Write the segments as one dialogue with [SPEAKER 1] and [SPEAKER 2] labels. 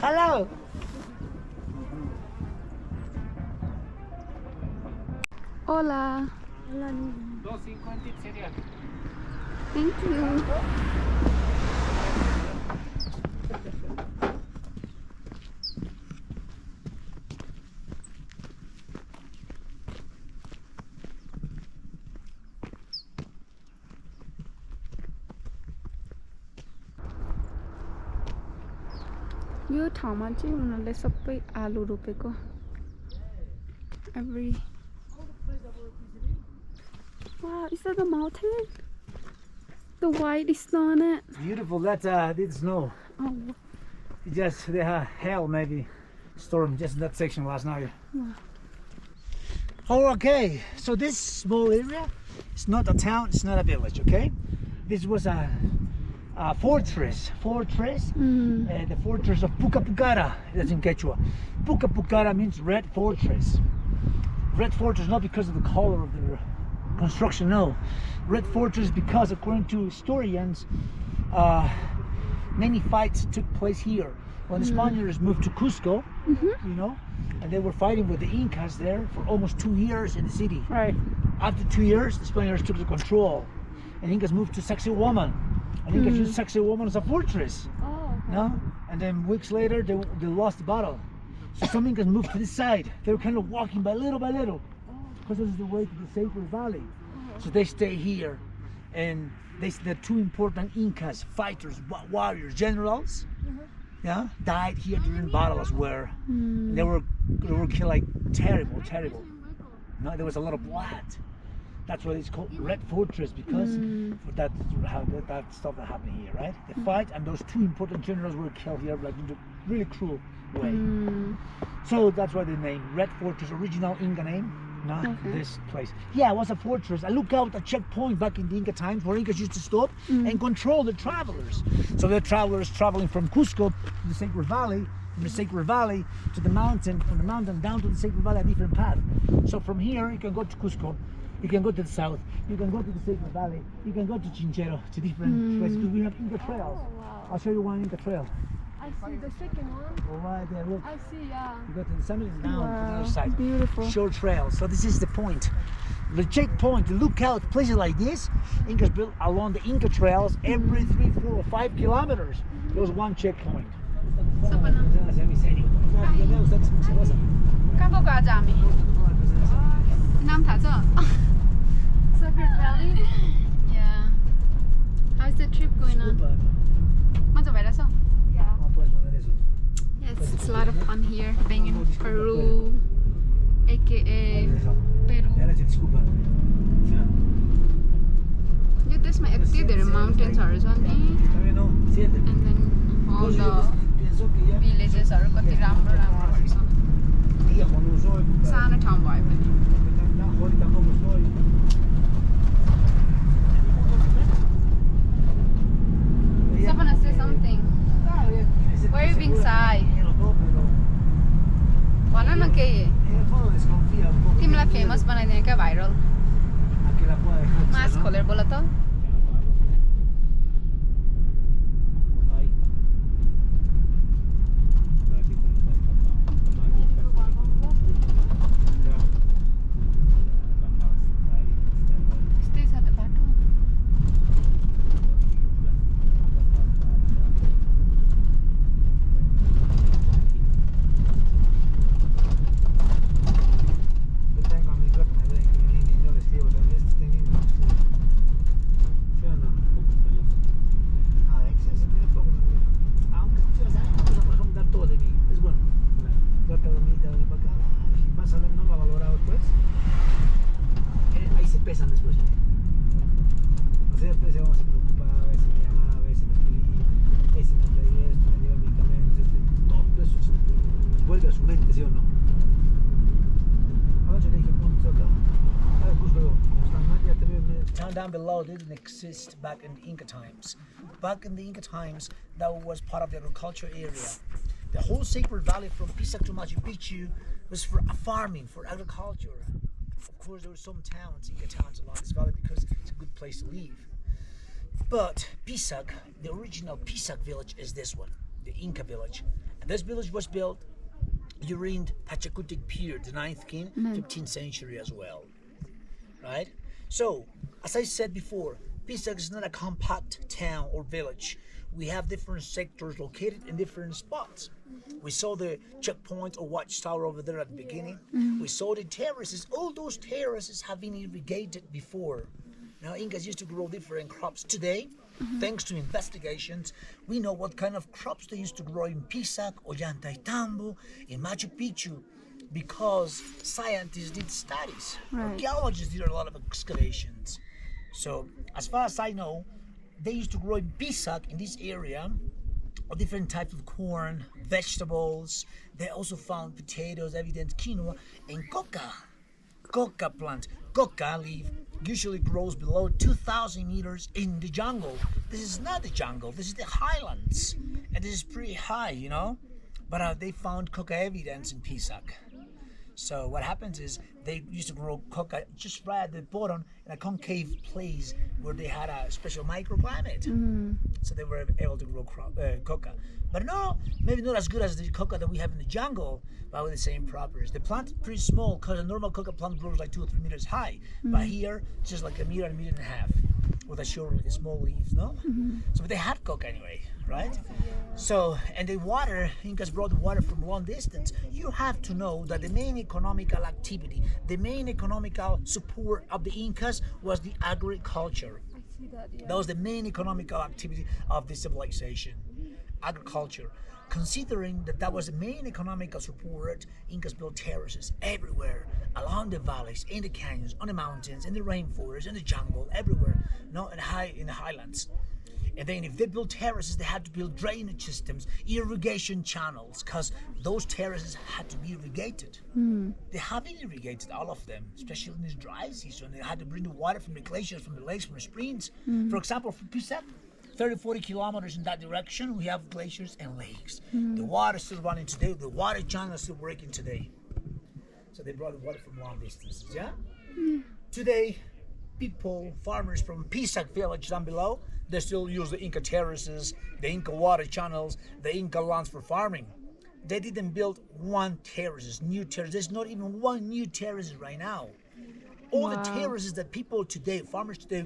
[SPEAKER 1] Hello.
[SPEAKER 2] Hola.
[SPEAKER 3] Hola.
[SPEAKER 1] 2.50 sería.
[SPEAKER 2] Thank you. यो ठाउँमा चाहिँ उनीहरूले सबै आलु रोपेको every wow, is that the mountain? The white snow on it?
[SPEAKER 1] Beautiful, that's did snow.
[SPEAKER 2] Oh,
[SPEAKER 1] They had hail maybe storm just in that section last night.
[SPEAKER 2] wow.
[SPEAKER 1] Oh, okay, so this small area, it's not a town, it's not a village, okay? This was a fortress, the fortress of Pukapukara, that's in Quechua. Pukapukara means red fortress. Red fortress not because of the color of the construction, no. Red fortress because, according to historians, many fights took place here. When the Spaniards moved to Cusco, you know, and they were fighting with the Incas there for almost 2 years in the city.
[SPEAKER 2] Right.
[SPEAKER 1] After 2 years, the Spaniards took the control, and Incas moved to Sacsayhuaman. And Incas used Sacsayhuaman as a fortress.
[SPEAKER 2] Oh, okay.
[SPEAKER 1] No? And then weeks later, they lost the battle. So some Incas moved to this side. They were kind of walking by little, because this is the way to the Sacred Valley. So they stay here, and the two important Incas, fighters, warriors, generals, yeah, died here during battle as well. They were killed like terrible. No, there was a lot of blood. That's why it's called Red Fortress, because for that stuff that happened here, right? The fight, and those two important generals were killed here, like in a really cruel way. So that's why the name Red Fortress, original Inca name, this place. Yeah, it was a fortress. I look out a checkpoint back in the Inca times where Incas used to stop and control the travelers. So the travelers traveling from Cusco to the Sacred Valley, from the Sacred Valley to the mountain, from the mountain down to the Sacred Valley, a different path. So from here, you can go to Cusco. You can go to the south, you can go to the Sacred Valley, you can go to Chinchero, to different places. We have Inca trails.
[SPEAKER 2] Wow.
[SPEAKER 1] I'll show you one Inca trail.
[SPEAKER 2] I see the second one.
[SPEAKER 1] Oh, right there, look.
[SPEAKER 2] I see, yeah.
[SPEAKER 1] You go to the summit and down to the other side.
[SPEAKER 2] Beautiful.
[SPEAKER 1] Short trail. So this is the point. The checkpoint, the lookout, places like this, Incas built along the Inca trails every 3, 4, or 5 kilometers. There was one checkpoint.
[SPEAKER 2] Sacred Valley? Yeah. How's the trip going on? Yeah. Yes, it's a lot of fun here, being in Peru, aka Peru. Yeah, this my active, there are mountains are and then all the villages are kati राम्रो राम्रो छ. सानो ठाउँ भए पनि. Someone say something. Why are you being shy? भन न केही. तिमीलाई फेमस बनाइदिने क्या भाइरल. मास्क खोलेर बोल त.
[SPEAKER 1] Down below didn't exist back in the Inca times. Back in the Inca times, that was part of the agriculture area. The whole Sacred Valley from Pisac to Machu Picchu was for farming, for agriculture. Of course, there were some towns, Inca towns along this valley because it's a good place to live. But Pisac, the original Pisac village is this one, the Inca village. And this village was built during Pachacutic period, the 9th king, 15th century as well. Right? So, as I said before, Pisac is not a compact town or village. We have different sectors located in different spots. We saw the checkpoint or watchtower over there at the beginning. We saw the terraces. All those terraces have been irrigated before. Now, Incas used to grow different crops. Today, thanks to investigations, we know what kind of crops they used to grow in Pisac, Ollantaytambo, in Machu Picchu, because scientists did studies. Archaeologists did a lot of excavations. So, as far as I know, they used to grow in Pisac, in this area, different types of corn, vegetables. They also found potatoes, evidence quinoa, and coca. Coca plant. Coca leaf usually grows below 2,000 meters in the jungle. This is not the jungle, this is the highlands. And this is pretty high, you know? But they found coca evidence in Pisac. So what happens is they used to grow coca just right at the bottom in a concave place where they had a special microclimate. So they were able to grow coca. But no, maybe not as good as the coca that we have in the jungle, but with the same properties. The plant is pretty small because a normal coca plant grows like 2 or 3 meters high. But here, just like a meter and a half with a short, small leaves, no? So but they had coca anyway, right? So, and the water, Incas brought the water from long distance. You have to know that the main economical activity, the main economical support of the Incas was the agriculture. That was the main economical activity of the civilization, agriculture. Considering that that was the main economical support, Incas built terraces everywhere, along the valleys, in the canyons, on the mountains, in the rainforest, in the jungle, everywhere, no, in the highlands. And then if they built terraces, they had to build drainage systems, irrigation channels, because those terraces had to be irrigated. They have been irrigated, all of them, especially in this dry season. They had to bring the water from the glaciers, from the lakes, from the springs. For example, from Pisac, 30-40 kilometers in that direction, we have glaciers and lakes. The water is still running today. The water channel is still working today. So they brought the water from long distances, yeah? Today, people, farmers from Pisac village down below, they still use the Inca terraces, the Inca water channels, the Inca lands for farming. They didn't build one terraces, new terraces. There's not even one new terrace right now. All the terraces that people today, farmers today,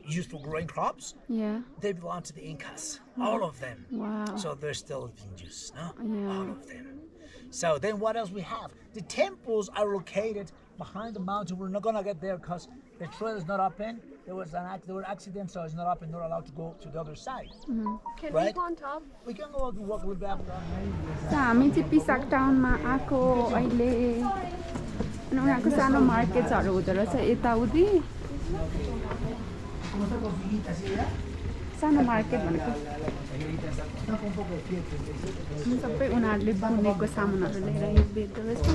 [SPEAKER 1] use for growing crops, they belong to the Incas, all of them. So they're still being used, no? All of them. So then what else we have? The temples are located behind the mountain. We're not gonna get there because the trail is not open. There were accidents, so it's not open, not allowed to go to the other side.
[SPEAKER 2] Can we go on top?
[SPEAKER 1] We can go walk a little bit up.
[SPEAKER 3] हामी चाहिँ पिसाक टाउनमा आएको अहिले उनीहरूको सानो मार्केट्सहरू हुँदो रहेछ यताउति सानो मार्केट भनेको सबै उनीहरूले बुनेको सामानहरू लिएर बेच्दो रहेछ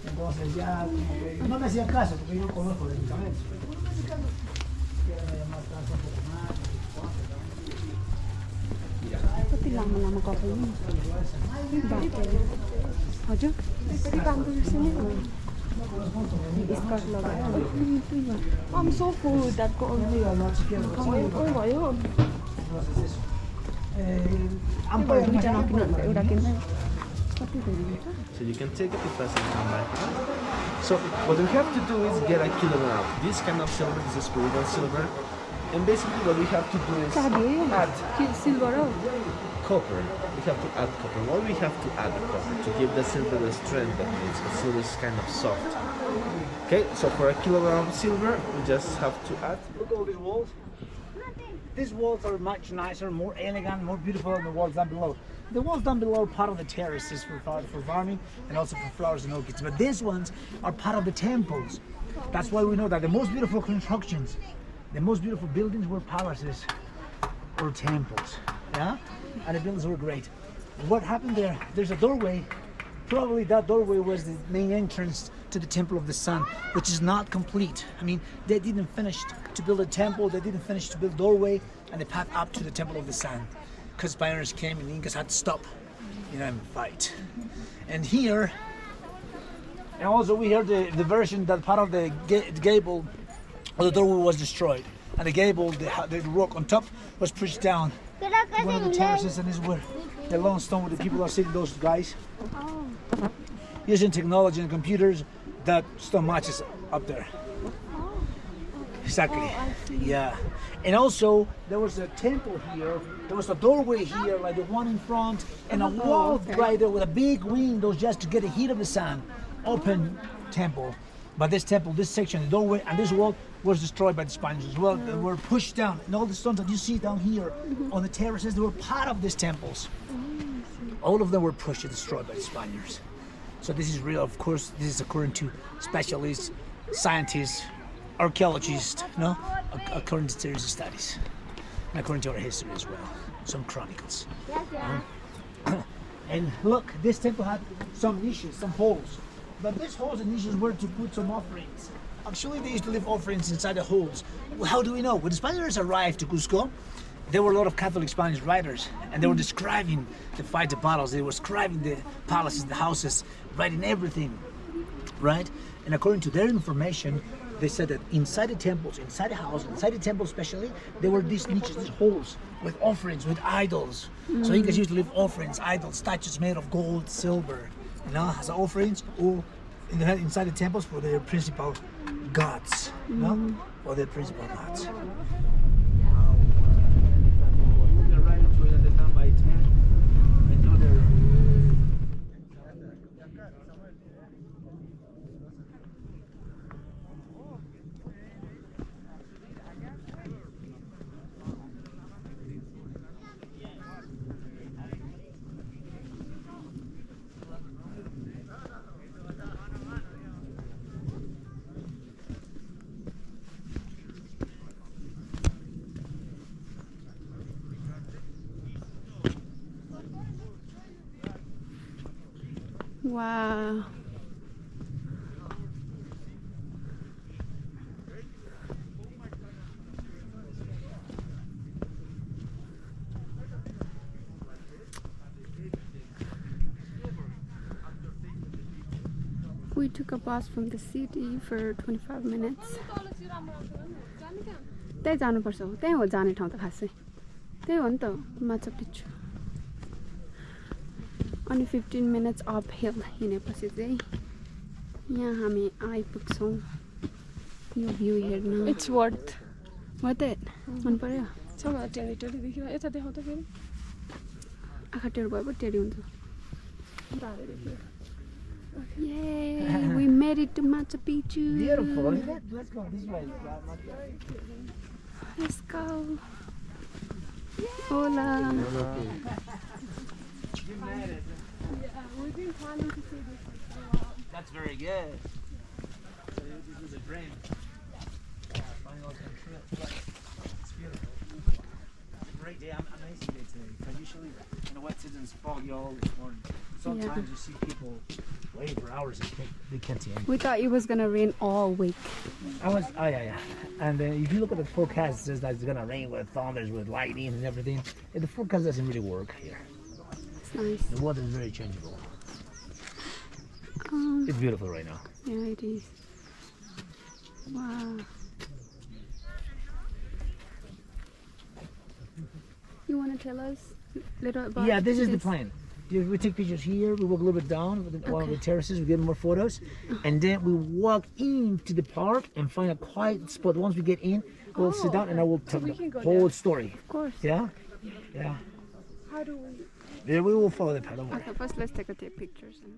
[SPEAKER 1] Entonces ya no me hacían caso porque yo conozco los medicamentos.
[SPEAKER 3] कति लामो लामो कपाल हजुर त्यसरी काम गर्छ नि स्कर्ट लगायो I'm so full that go भयो एउटा किन्दै
[SPEAKER 4] So you can take it if So what we have to do is get a kilogram. This kind of silver, this is Peruvian silver. And basically what we have to do is add
[SPEAKER 3] silver
[SPEAKER 4] copper. We have to add copper. Why we have to add copper? To give the silver the strength that needs. The silver is kind of soft. Okay, so for a kilogram of silver, we just have to add.
[SPEAKER 1] Look at all these walls. These walls are much nicer, more elegant, more beautiful than the walls down below. The walls down below are part of the terraces for farming and also for flowers and orchids. But these ones are part of the temples. That's why we know that the most beautiful constructions, the most beautiful buildings were palaces or temples. Yeah? And the buildings were great. What happened there? There's a doorway. Probably that doorway was the main entrance to the Temple of the Sun, which is not complete. I mean, they didn't finish to build a temple, they didn't finish to build a doorway, and the path up to the Temple of the Sun. Because Spaniards came and the Incas had to stop, and fight. And here, and also we heard the version that part of the gable of the doorway was destroyed. And the gable, the rock on top, was pushed down to one of the terraces, and this is where the long stone where the people are sitting, those guys. Using technology and computers, that stone matches up there. Exactly. Yeah. And also, there was a temple here. There was a doorway here, like the one in front, and a wall right there with a big window just to get the heat of the sun. Open temple. But this temple, this section, the doorway, and this wall was destroyed by the Spaniards as well. They were pushed down. And all the stones that you see down here on the terraces, they were part of these temples. All of them were pushed and destroyed by the Spaniards. So this is real, of course. This is according to specialists, scientists, archaeologists, according to series of studies, and according to our history as well, some chronicles. And look, this temple had some niches, some holes, but these holes and niches were to put some offerings. Actually, they used to leave offerings inside the holes. Well, how do we know? When the Spaniards arrived to Cusco, there were a lot of Catholic Spanish writers, and they were describing the fight, the battles. They were describing the palaces, the houses, writing everything, right? And according to their information, they said that inside the temples, inside the house, inside the temple especially, there were these niches, these holes with offerings, with idols. So Incas used to leave offerings, idols, statues made of gold, silver, as offerings, or inside the temples for their principal gods, for their principal gods.
[SPEAKER 3] Wow. We took a bus from the city for 25 minutes. त्यही जानुपर्छ हो त्यही हो जाने ठाउँ त खासै त्यही हो नि त माचु पिच्चु अनि 15 minutes uphill हिँडेपछि चाहिँ यहाँ हामी आइपुग्छौँ यो भ्यू हेर्न
[SPEAKER 2] It's worth.
[SPEAKER 3] worth it मन पर्यो
[SPEAKER 2] छमा टेरिटोरी देखिरा यता देखाउ त फेरि
[SPEAKER 3] आँखा टेढो भए पो टेढी हुन्छ
[SPEAKER 2] दाले देखियो
[SPEAKER 3] Yay, we made it to Machu Picchu.
[SPEAKER 1] Beautiful, look at that. Let's go this way.
[SPEAKER 3] Let's go. Hola.
[SPEAKER 2] We've been planning to see this for a while.
[SPEAKER 1] That's very good. So this was a dream. Finally on the trip. It's beautiful. It's a great day. I'm amazing day today. Because usually in the wet season it's foggy all this morning. Sometimes you see people waiting for hours and they can't see anything.
[SPEAKER 3] We thought it was gonna rain all week.
[SPEAKER 1] Oh yeah. And if you look at the forecast, it says that it's gonna rain with thunders, with lightning and everything. And the forecast doesn't really work here.
[SPEAKER 3] It's nice.
[SPEAKER 1] The weather is very changeable. It's beautiful right now.
[SPEAKER 3] Yeah, it is. Wow. You wanna tell us a little about?
[SPEAKER 1] Yeah, this is the plan. We take pictures here, we walk a little bit down with one of the terraces, we get more photos, and then we walk into the park and find a quiet spot. Once we get in, we'll sit down and I will tell the whole story.
[SPEAKER 3] Of course.
[SPEAKER 1] Yeah? Yeah.
[SPEAKER 2] How do we?
[SPEAKER 1] Yeah, we will follow the path. Don't worry.
[SPEAKER 3] Okay, first let's take pictures. And